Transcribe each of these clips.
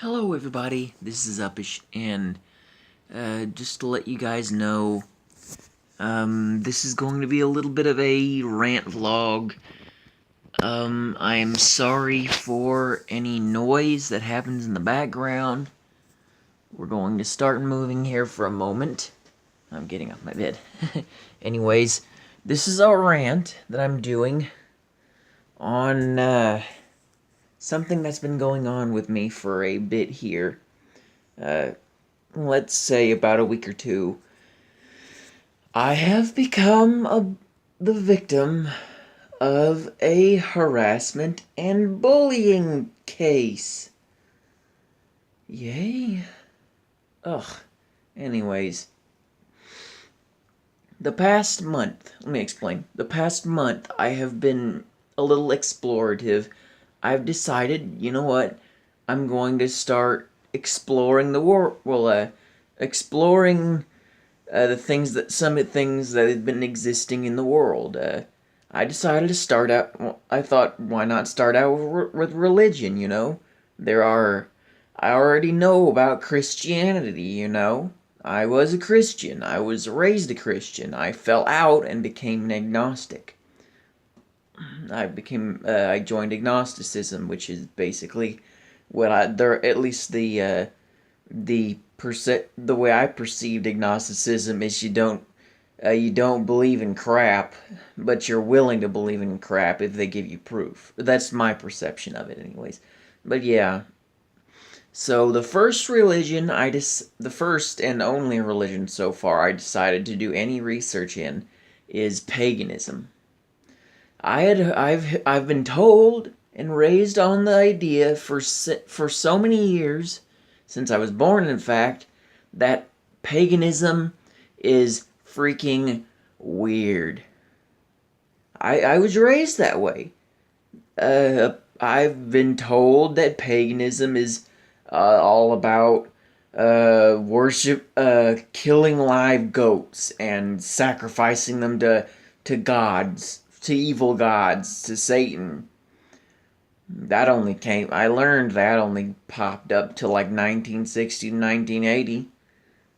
Hello everybody, this is Uppish, and just to let you guys know, this is going to be a little bit of a rant vlog. I'm sorry for any noise that happens in the background. We're going to start moving here for a moment. I'm getting off my bed. Anyways, this is a rant that I'm doing on, something that's been going on with me for a bit here. Let's say about a week or two. I have become the victim of a harassment and bullying case. Yay. Ugh. Anyways. The past month, let me explain. The past month, I have been a little explorative. I've decided, you know what? I'm going to start exploring the world. Well, exploring some of the things that have been existing in the world. I decided to start out. Well, I thought, why not start out with religion? You know, I already know about Christianity. You know, I was a Christian. I was raised a Christian. I fell out and became an agnostic. I joined agnosticism, which is basically at least the way I perceived agnosticism is you don't believe in crap, but you're willing to believe in crap if they give you proof. That's my perception of it, anyways. But yeah. So the first and only religion so far I decided to do any research in is paganism. I've been told and raised on the idea for so many years, since I was born, in fact, that paganism is freaking weird. I was raised that way. I've been told that paganism is all about killing live goats and sacrificing them to gods, to evil gods, to Satan. I learned that only popped up to like 1960 to 1980.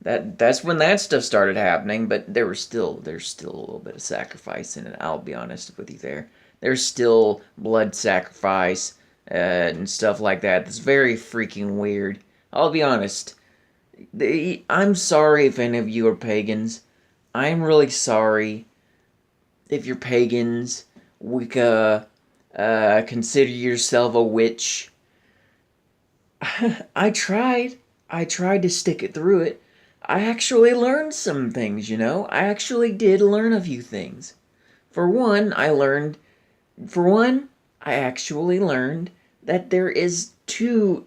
That's when that stuff started happening, but there's still a little bit of sacrifice in it. I'll be honest with you there. There's still blood sacrifice and stuff like that. That's very freaking weird. I'll be honest. I'm sorry if any of you are pagans. I'm really sorry if you're pagans. Wicca, consider yourself a witch. I tried to stick it through it. I actually learned some things, you know? I actually did learn a few things. For one, I actually learned that there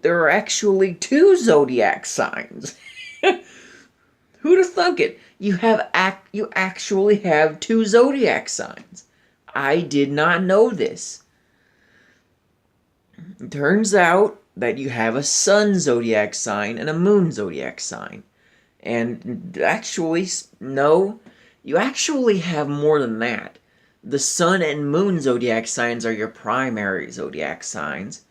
are actually two zodiac signs. Who'd have thunk it? You actually have two zodiac signs. I did not know this. It turns out that you have a sun zodiac sign and a moon zodiac sign. And actually, no, you actually have more than that. The sun and moon zodiac signs are your primary zodiac signs,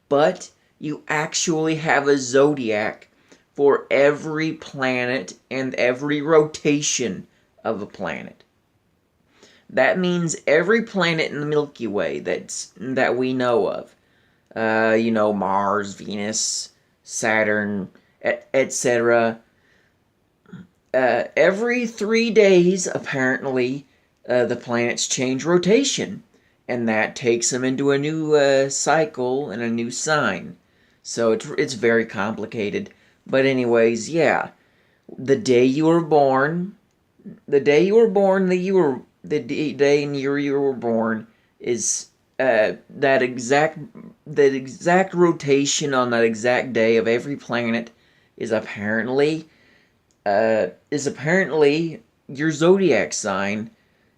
but you actually have a zodiac for every planet and every rotation of a planet. That means every planet in the Milky Way that we know of. Mars, Venus, Saturn, etc. Every 3 days, apparently, the planets change rotation, and that takes them into a new cycle and a new sign. So it's very complicated. But anyways, yeah, the day you were born, the day and year you were born is that exact rotation on that exact day of every planet is apparently your zodiac sign.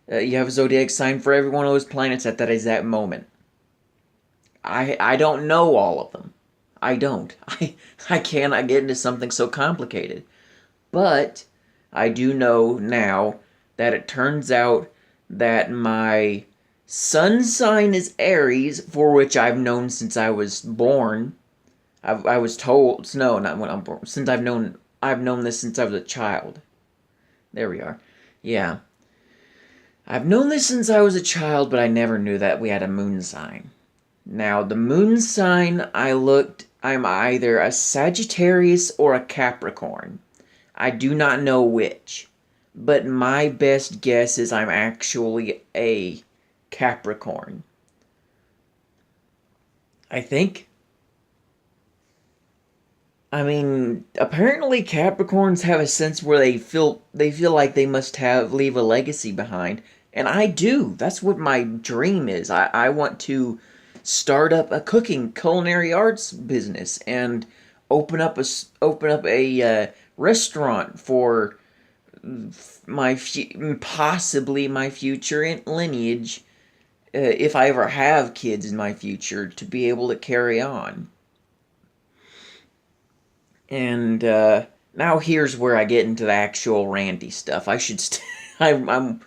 You have a zodiac sign for every one of those planets at that exact moment. I don't know all of them. I don't. I cannot get into something so complicated. But I do know now that it turns out that my sun sign is Aries, for which I've known since I was born. I was told, no, not when I'm born, since I've known this since I was a child. There we are. Yeah. I've known this since I was a child, but I never knew that we had a moon sign. Now, the moon sign, I'm either a Sagittarius or a Capricorn. I do not know which, but my best guess is I'm actually a Capricorn. I think. I mean, apparently Capricorns have a sense where they feel like they must have leave a legacy behind, and I do. That's what my dream is. I want to start up a cooking culinary arts business and open up a restaurant for possibly my future lineage, if I ever have kids in my future, to be able to carry on. And now here's where I get into the actual ranty stuff. I'm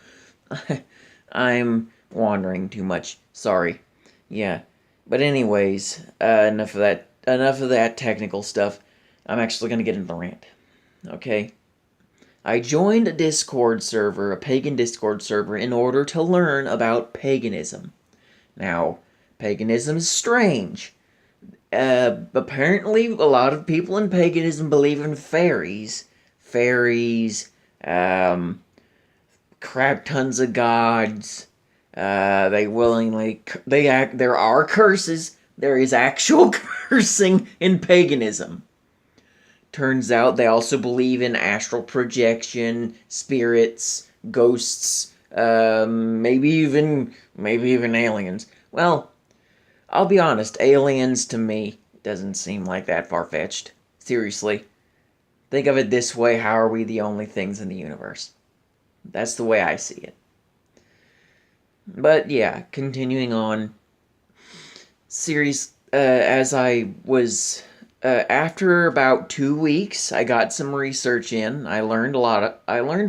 I'm wandering too much. Sorry. Yeah. But anyways, enough of that. Enough of that technical stuff. I'm actually gonna get into the rant. Okay. I joined a Discord server, a pagan Discord server, in order to learn about paganism. Now, paganism is strange. Apparently, a lot of people in paganism believe in fairies. Fairies, crap tons of gods. They willingly, they act, there are curses. There is actual cursing in paganism. Turns out they also believe in astral projection, spirits, ghosts, maybe even aliens. Well, I'll be honest, aliens to me doesn't seem like that far-fetched. Seriously. Think of it this way, how are we the only things in the universe? That's the way I see it. But yeah, continuing on. As I was, after about 2 weeks, I got some research in. I learned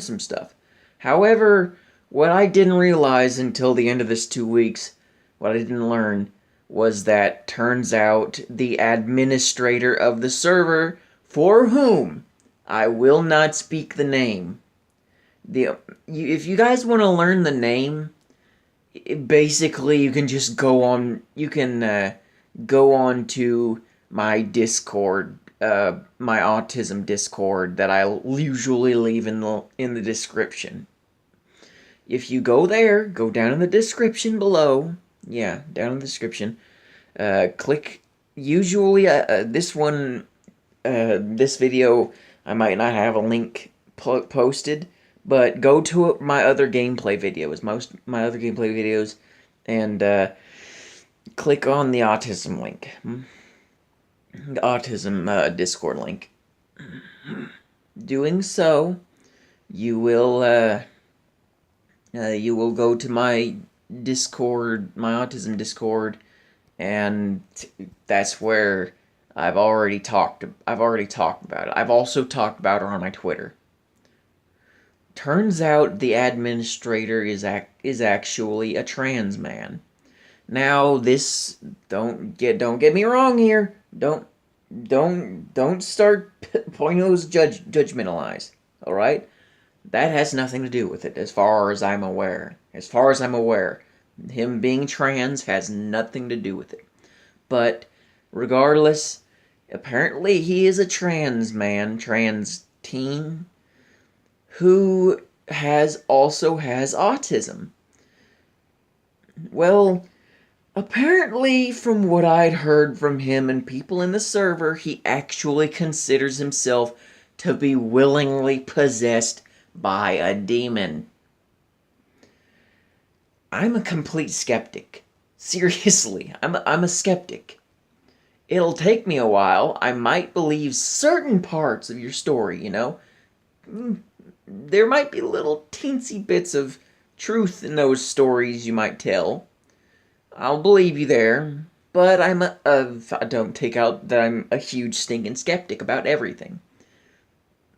some stuff. However, what I didn't realize until the end of this 2 weeks, what I didn't learn, was that turns out the administrator of the server, for whom I will not speak the name. If you guys want to learn the name, basically you can just go on to my Discord, my autism Discord that I usually leave in the description. If you go there, go down in the description below. Yeah, down in the description. Click. Usually, this video, I might not have a link posted, but go to my other gameplay videos, and click on the autism link, the autism Discord link. Doing so, you will go to my Discord, my autism Discord, and that's where I've already talked about it. I've also talked about it on my Twitter. Turns out the administrator is actually a trans man. Now this don't get me wrong here. Don't start pointing those judgmental eyes. All right? That has nothing to do with it, as far as I'm aware. Him being trans has nothing to do with it. But regardless, apparently he is a trans teen, who also has autism. Well, apparently from what I'd heard from him and people in the server, he actually considers himself to be willingly possessed by a demon. I'm a complete skeptic. Seriously, I'm a skeptic. It'll take me a while. I might believe certain parts of your story, you know? There might be little teensy bits of truth in those stories you might tell. I'll believe you there, but I don't take out that I'm a huge stinking skeptic about everything.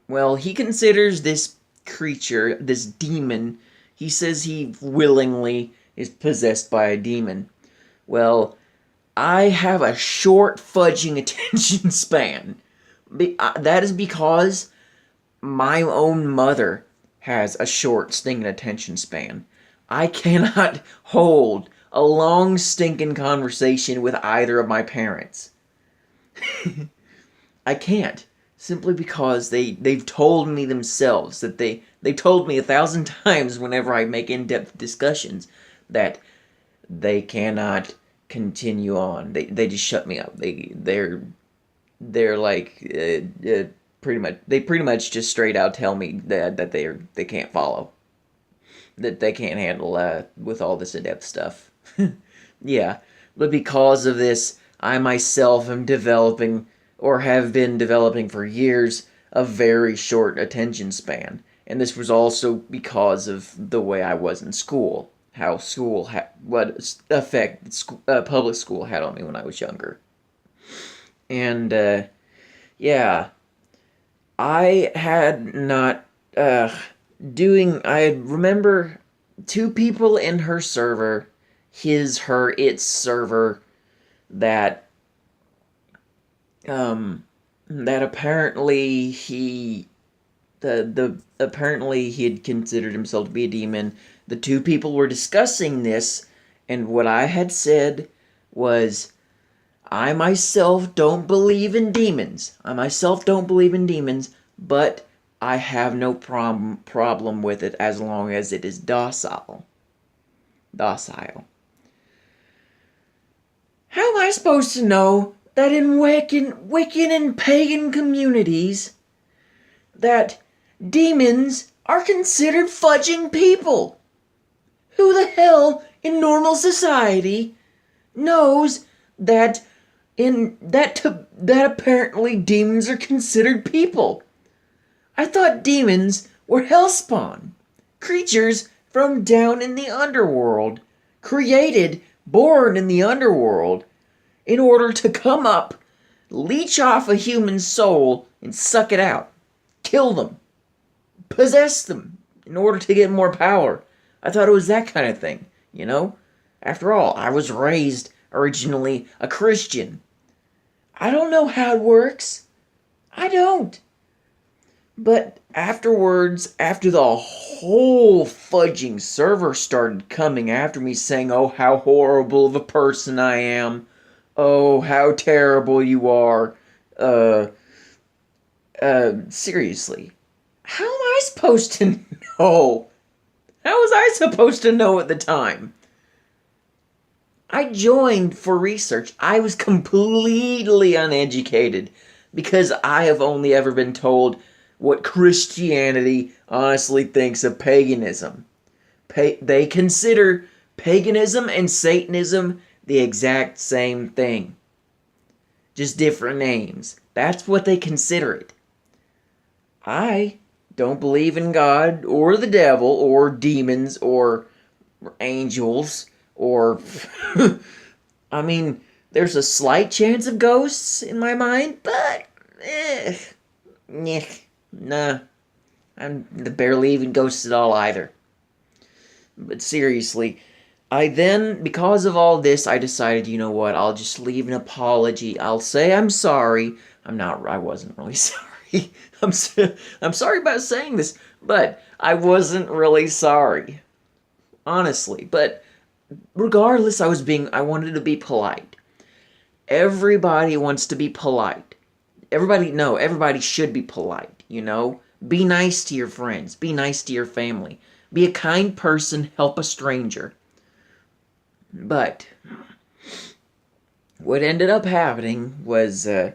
Well, he considers this creature, this demon, he says he willingly is possessed by a demon. Well, I have a short fudging attention span. That is because my own mother has a short stinking attention span. I cannot hold a long stinking conversation with either of my parents. I can't. Simply because they've told me themselves that they've told me 1,000 times whenever I make in-depth discussions that they cannot continue on. They just shut me up. They're like pretty much just straight out tell me that they can't follow, that they can't handle with all this in-depth stuff. Yeah, but because of this, I myself am developing, or have been developing for years, a very short attention span. And this was also because of the way I was in school. How school what effect public school had on me when I was younger. And, yeah, I had not, I remember 2 people in her server, his, her, its server, that, that apparently apparently he had considered himself to be a demon. The 2 people were discussing this, and what I had said was, I myself don't believe in demons. But I have no problem with it as long as it is docile. How am I supposed to know that in Wiccan and pagan communities that demons are considered fudging people? Who the hell in normal society knows that that apparently demons are considered people? I thought demons were hellspawn, creatures from down in the underworld, born in the underworld, in order to come up, leech off a human soul, and suck it out. Kill them. Possess them in order to get more power. I thought it was that kind of thing, you know? After all, I was raised originally a Christian. I don't know how it works. I don't. But afterwards, after the whole fudging server started coming after me saying, oh, how horrible of a person I am. Oh, how terrible you are. Seriously. How am I supposed to know? How was I supposed to know at the time? I joined for research. I was completely uneducated because I have only ever been told what Christianity honestly thinks of paganism. They consider paganism and Satanism the exact same thing. Just different names. That's what they consider it. I don't believe in God or the devil or demons or angels or... I mean, there's a slight chance of ghosts in my mind, but... Nah. I barely even ghosts at all either. But seriously, I then, because of all this, I decided, you know what, I'll just leave an apology. I'll say I'm sorry. I wasn't really sorry. I'm sorry about saying this, but I wasn't really sorry. Honestly, but regardless, I wanted to be polite. Everybody wants to be polite. Everybody should be polite, you know? Be nice to your friends. Be nice to your family. Be a kind person. Help a stranger. But what ended up happening was I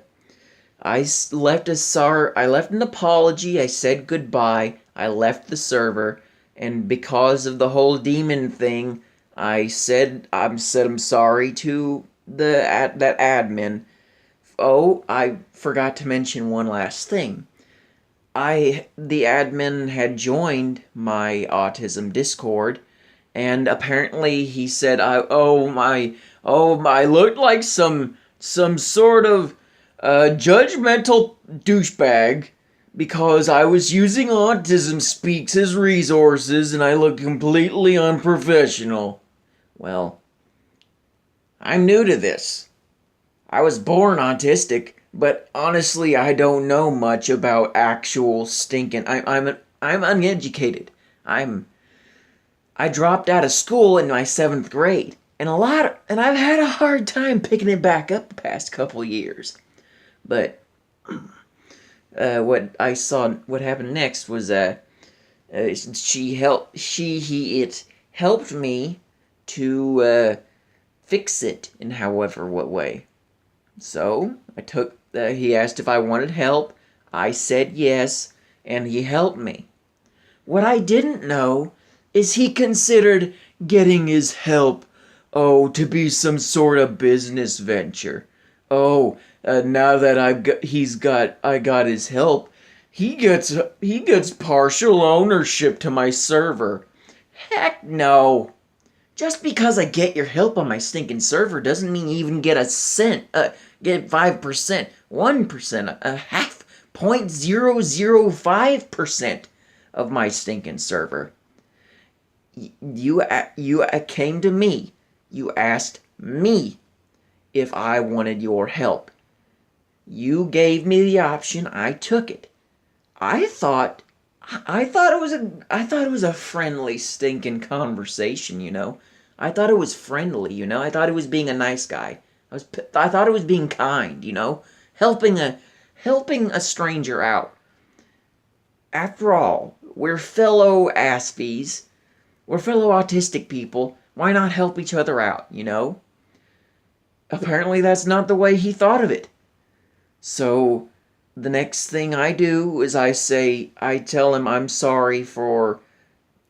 left an apology. I said goodbye. I left the server, and because of the whole demon thing, I said I'm sorry to that admin. Oh, I forgot to mention one last thing. The admin had joined my autism Discord, and apparently he said, I looked like some sort of judgmental douchebag because I was using Autism Speaks as resources and I looked completely unprofessional. Well, I'm new to this. I was born autistic, but honestly, I don't know much about actual stinking. I'm uneducated. I dropped out of school in my 7th grade, and I've had a hard time picking it back up the past couple years. But what happened next was it helped me to fix it in however what way. So he asked if I wanted help. I said yes, and he helped me. What I didn't know is he considered getting his help, to be some sort of business venture. Now that I got his help, he gets partial ownership to my server. Heck no. Just because I get your help on my stinking server doesn't mean you even get a cent, get 5%, 1%, a half, 0.005% of my stinking server. You came to me. You asked me if I wanted your help. You gave me the option. I took it. I thought it was a friendly stinking conversation. I thought it was friendly. I thought it was being a nice guy. I thought it was being kind. Helping a stranger out. After all, we're fellow Aspies. We're fellow autistic people. Why not help each other out? Apparently that's not the way he thought of it. So the next thing I do is I tell him I'm sorry for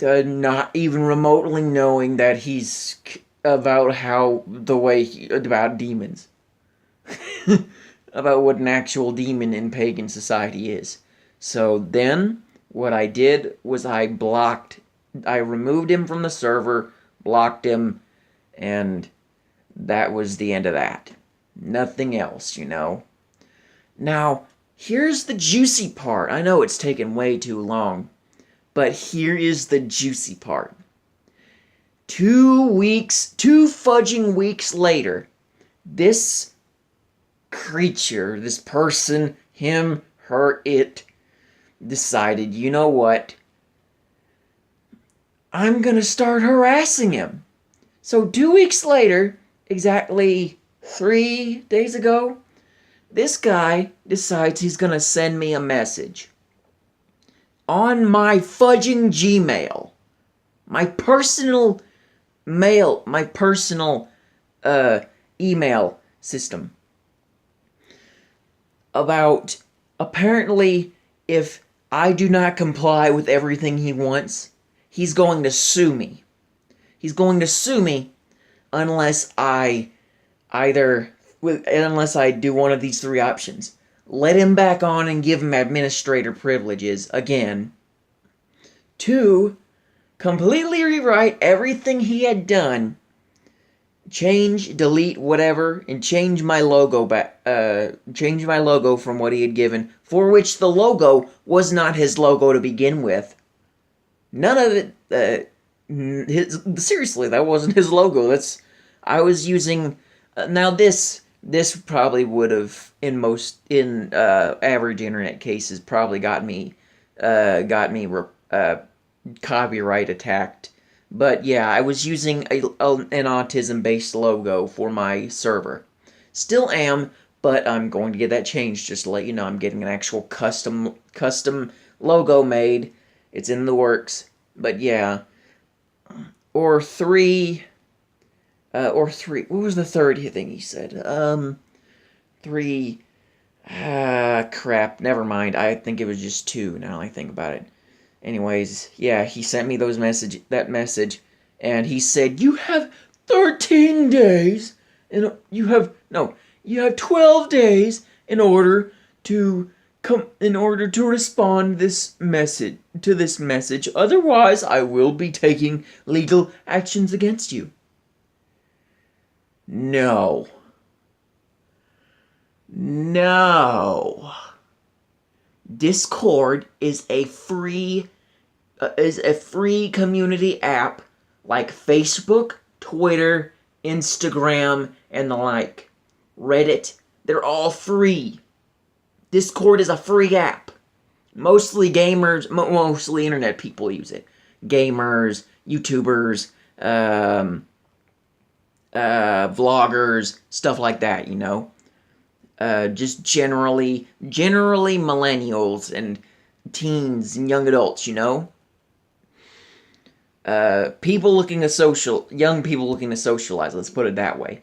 not even remotely knowing that he's about about demons. About what an actual demon in pagan society is. So then what I did was I removed him from the server, blocked him, and that was the end of that. Nothing else. Now, here's the juicy part. I know it's taken way too long, but here is the juicy part. 2 fudging weeks later, this creature, this person, him, her, it, decided, you know what? I'm gonna start harassing him. So 2 weeks later, exactly 3 days ago, this guy decides he's gonna send me a message on my fudging Gmail, my personal email system, about apparently if I do not comply with everything he wants, he's going to sue me. He's going to sue me unless I do one of these 3 options. Let him back on and give him administrator privileges again. 2, completely rewrite everything he had done, change, delete, whatever, and change my logo from what he had given, for which the logo was not his logo to begin with. None of it, seriously, that wasn't his logo. I was using, now this probably would have, in average internet cases, probably got me copyright attacked. But yeah, I was using an autism-based logo for my server. Still am, but I'm going to get that changed just to let you know. I'm getting an actual custom logo made. It's in the works. But yeah. Or 3. What was the third thing he said? 3. Crap. Never mind. I think it was just 2 now I think about it. Anyways, yeah, he sent me that message, and he said, you have 13 days, and you have 12 days in order to respond to this message. Otherwise, I will be taking legal actions against you. No. Discord is a free community app like Facebook, Twitter, Instagram, and the like, Reddit. They're all free. Discord is a free app. Mostly gamers, mostly internet people use it. Gamers, YouTubers, vloggers, stuff like that, you know. Just generally millennials and teens and young adults, you know. Young people looking to socialize. Let's put it that way.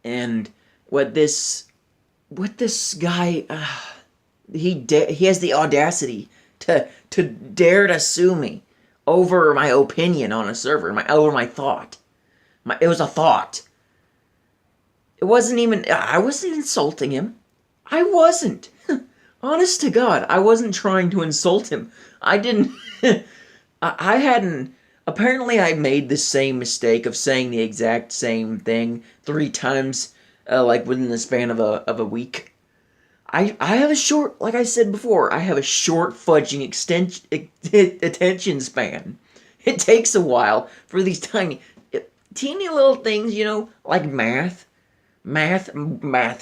And what this guy, he has the audacity to dare to sue me over my opinion on a server, over my thought. It was a thought. It wasn't even, I wasn't insulting him. I wasn't. Honest to God, I wasn't trying to insult him. I didn't, I hadn't, apparently I made the same mistake of saying the exact same thing 3 times, like within the span of a week. I have a short, like I said before, I have a short fudging attention span. It takes a while for these teeny little things, you know, like math. Math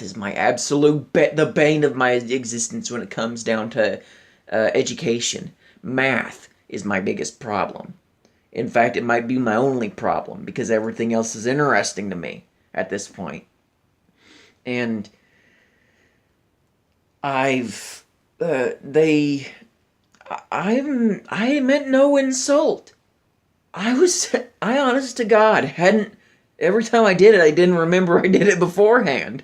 is my absolute the bane of my existence when it comes down to education. Math is my biggest problem. In fact, it might be my only problem because everything else is interesting to me at this point. And I meant no insult. I honest to God, hadn't, every time I did it, I didn't remember I did it beforehand.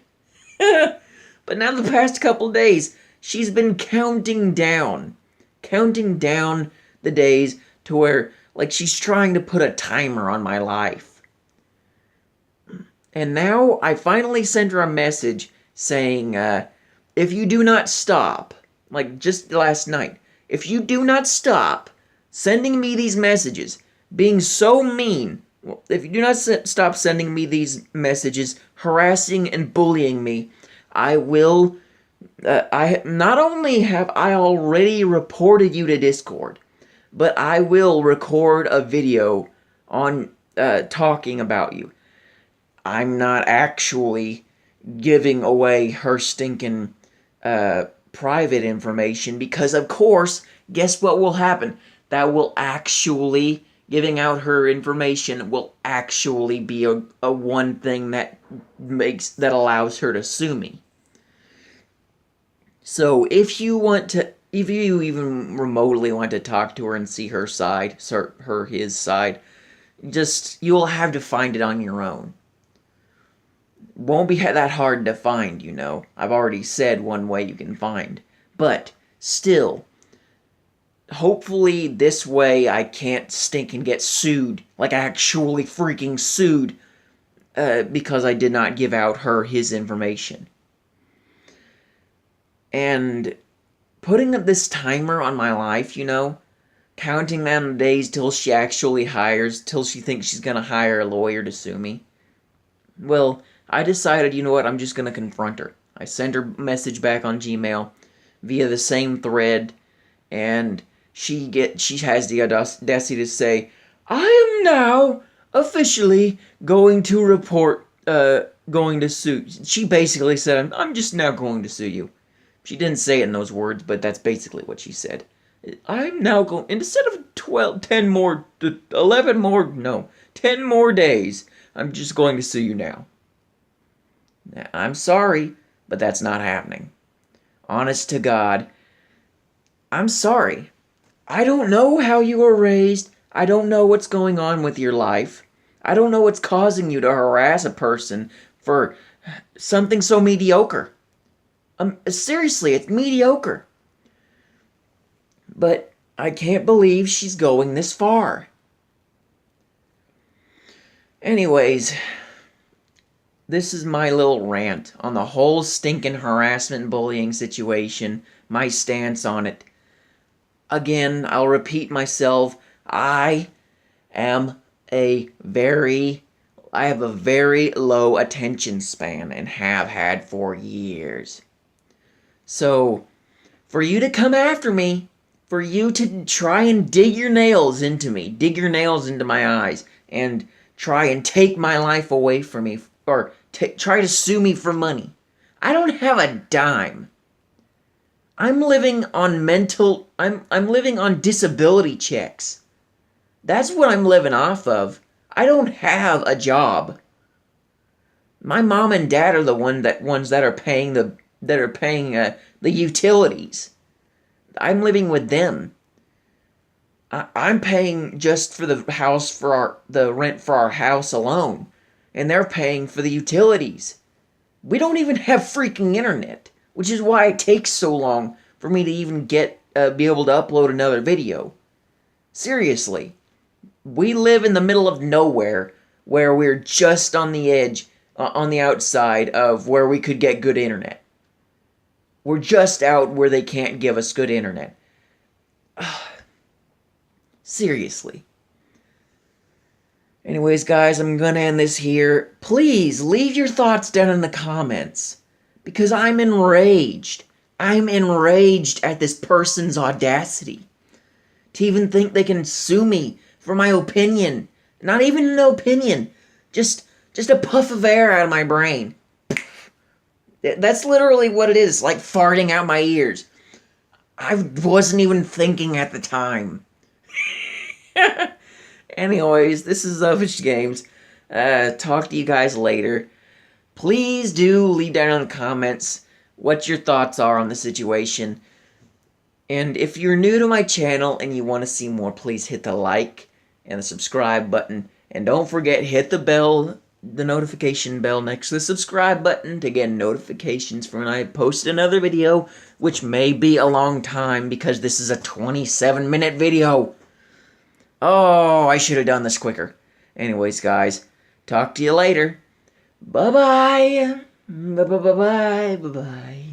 But now the past couple days, she's been counting down the days to where, like, she's trying to put a timer on my life. And now I finally sent her a message saying, if you do not stop, like just last night, if you do not stop sending me these messages, being so mean, if you do not stop sending me these messages, harassing and bullying me, I will, not only have I already reported you to Discord, but I will record a video on, talking about you. I'm not actually giving away her stinking, private information because, of course, guess what will happen? That will actually, giving out her information will actually be a one thing that allows her to sue me. So if you even remotely want to talk to her and see her side, his side, you'll have to find it on your own. Won't be that hard to find, you know. I've already said one way you can find. But, still, hopefully this way I can't stink and get sued. Like, actually freaking sued. Because I did not give out his information. And putting up this timer on my life, you know, counting down the days till she thinks she's gonna hire a lawyer to sue me. Well, I decided, you know what, I'm just going to confront her. I sent her a message back on Gmail via the same thread, and she has the audacity to say, I am now officially going to report, going to sue. She basically said, I'm just now going to sue you. She didn't say it in those words, but that's basically what she said. I'm now going, instead of 10 more days, I'm just going to sue you now. I'm sorry, but that's not happening. Honest to God, I'm sorry. I don't know how you were raised. I don't know what's going on with your life. I don't know what's causing you to harass a person for something so mediocre. Seriously, it's mediocre. But I can't believe she's going this far. Anyways, this is my little rant on the whole stinking harassment and bullying situation, my stance on it. Again, I'll repeat myself, I have a very low attention span and have had for years. So, for you to come after me, for you to try and dig your nails into my eyes, and try and take my life away from me, or try to sue me for money. I don't have a dime. I'm living on I'm living on disability checks. That's what I'm living off of. I don't have a job. My mom and dad are the ones that are paying the utilities. I'm living with them. I'm paying just for the rent for our house alone, and they're paying for the utilities. We don't even have freaking internet, which is why it takes so long for me to even be able to upload another video. Seriously, we live in the middle of nowhere where we're just on the edge, on the outside of where we could get good internet. We're just out where they can't give us good internet. Seriously. Anyways, guys, I'm gonna end this here. Please leave your thoughts down in the comments, because I'm enraged. I'm enraged at this person's audacity to even think they can sue me for my opinion. Not even an opinion, just a puff of air out of my brain. That's literally what it is, like farting out my ears. I wasn't even thinking at the time. Anyways, this is UppishGames. Talk to you guys later. Please do leave down in the comments what your thoughts are on the situation. And if you're new to my channel and you want to see more, please hit the like and the subscribe button. And don't forget, hit the bell, the notification bell next to the subscribe button to get notifications for when I post another video, which may be a long time because this is a 27-minute video. Oh, I should have done this quicker. Anyways, guys, talk to you later. Bye-bye. Bye-bye. Bye-bye.